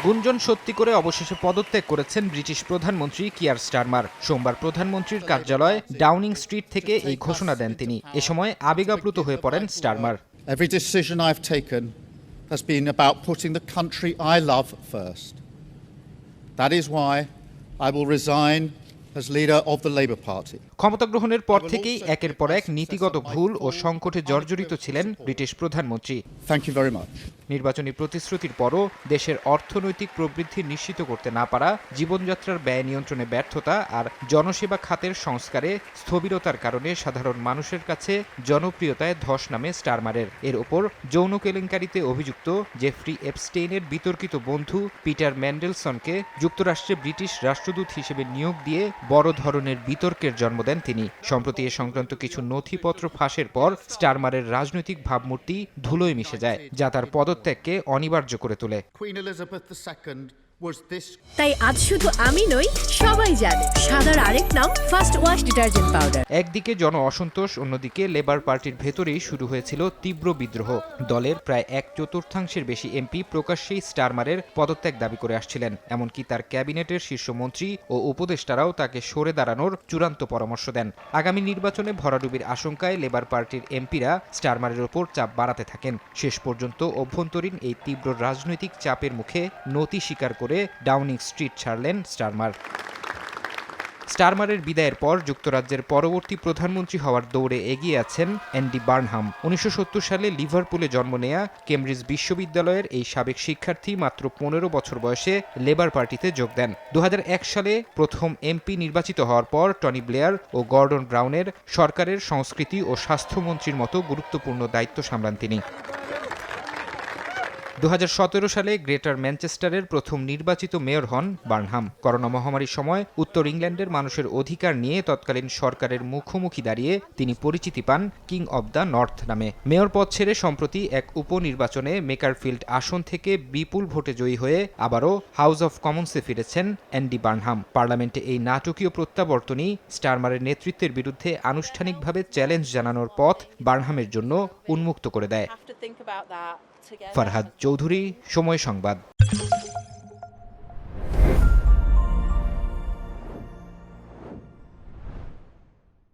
গুঞ্জন সত্যি করে অবশেষে পদত্যাগ করেছেন ব্রিটিশ প্রধানমন্ত্রী কিয়ার স্টারমার। সোমবার প্রধানমন্ত্রীর কার্যালয় ডাউনিং স্ট্রিট থেকে এই ঘোষণা দেন তিনি। এ সময় আবেগাপ্লুত হয়ে পড়েন Starmer. Every decision I've taken has been about putting the country I love first. That is why I will resign as leader of the Labour Party. ক্ষমতা গ্রহণের পর থেকেই একের পর এক নীতিগত ভুল ও সংকটে জর্জরিত ছিলেন ব্রিটিশ প্রধানমন্ত্রী। Thank you very much. নির্বাচনী প্রতিশ্রুতির পরও দেশের অর্থনৈতিক প্রবৃদ্ধি নিশ্চিত করতে না পারা, জীবনযাত্রার ব্যয় নিয়ন্ত্রণে ব্যর্থতা আর জনসেবা খাতের সংস্কারে স্থবিরতার কারণে সাধারণ মানুষের কাছে জনপ্রিয়তায় ধস নামে স্টারমারের। এর ওপর যৌন কেলেঙ্কারিতে অভিযুক্ত জেফ্রি এপস্টেইনের বিতর্কিত বন্ধু পিটার ম্যান্ডেলসনকে যুক্তরাষ্ট্রে ব্রিটিশ রাষ্ট্রদূত হিসেবে নিয়োগ দিয়ে বড় ধরনের বিতর্কের জন্ম দেন তিনি। সম্প্রতি এ সংক্রান্ত কিছু নথিপত্র ফাঁসের পর স্টারমারের রাজনৈতিক ভাবমূর্তি ধুলোয় মিশে যায়, যা তার পদত্যাগকে অনিবার্য করে তোলে। Queen Elizabeth II was this. তাই আজ শুধু আমি নই, সবাই জানে সাদার আরেক নাম ফার্স্ট ওয়াশ ডিটারজেন্ট পাউডার। একদিকে জন অসন্তোষ, অন্যদিকে লেবার পার্টির ভেতরেই শুরু হয়েছিল তীব্র বিদ্রোহ। দলের প্রায় 1/4 বেশি এমপি প্রকাশ্যেই স্টারমারের পদত্যাগ দাবি করে আসছিলেন। এমনকি তার ক্যাবিনেটের শীর্ষ মন্ত্রী ও উপদেষ্টারাও তাকে সরে দাঁড়ানোর চূড়ান্ত পরামর্শ দেন। আগামী নির্বাচনে ভরাডুবির আশঙ্কায় লেবার পার্টির এমপিরা স্টারমারের ওপর চাপ বাড়াতে থাকেন। শেষ পর্যন্ত অভ্যন্তরীণ এই তীব্র রাজনৈতিক চাপের মুখে নতি স্বীকার করে ডাউনিং স্ট্রিট ছাড়লেন স্টারমার। স্টারমারের বিদায়ের পর যুক্তরাজ্যের পরবর্তী প্রধানমন্ত্রী হওয়ার দৌড়ে এগিয়ে আছেন অ্যান্ডি বার্নহাম। 1970 সালে লিভারপুলে জন্ম নেয়া কেমব্রিজ বিশ্ববিদ্যালয়ের এই সাবেক শিক্ষার্থী মাত্র 15 বছর বয়সে লেবার পার্টিতে যোগ দেন। 2001 সালে প্রথম এমপি নির্বাচিত হওয়ার পর টনি ব্লেয়ার ও গর্ডন ব্রাউনের সরকারের সংস্কৃতি ও স্বাস্থ্যমন্ত্রীর মতো গুরুত্বপূর্ণ দায়িত্ব সামলান তিনি। 2017 সালে গ্রেটার ম্যানচেস্টারের প্রথম নির্বাচিত মেয়র হন বার্নহাম। করোনা মহামারীর সময় উত্তর ইংল্যান্ডের মানুষের অধিকার নিয়ে তৎকালীন সরকারের মুখোমুখি দাঁড়িয়ে তিনি পরিচিতি পান কিং অব দ্য নর্থ নামে। মেয়র পদ ছেড়ে সম্প্রতি এক উপনির্বাচনে মেকারফিল্ড আসন থেকে বিপুল ভোটে জয়ী হয়ে আবারও হাউস অব কমন্সে ফিরেছেন অ্যান্ডি বার্নহাম। পার্লামেন্টে এই নাটকীয় প্রত্যাবর্তনই স্টারমারের নেতৃত্বের বিরুদ্ধে আনুষ্ঠানিকভাবে চ্যালেঞ্জ জানানোর পথ বার্নহামের জন্য উন্মুক্ত করে দেয়। ফারহাদ চৌধুরী, সময় সংবাদ।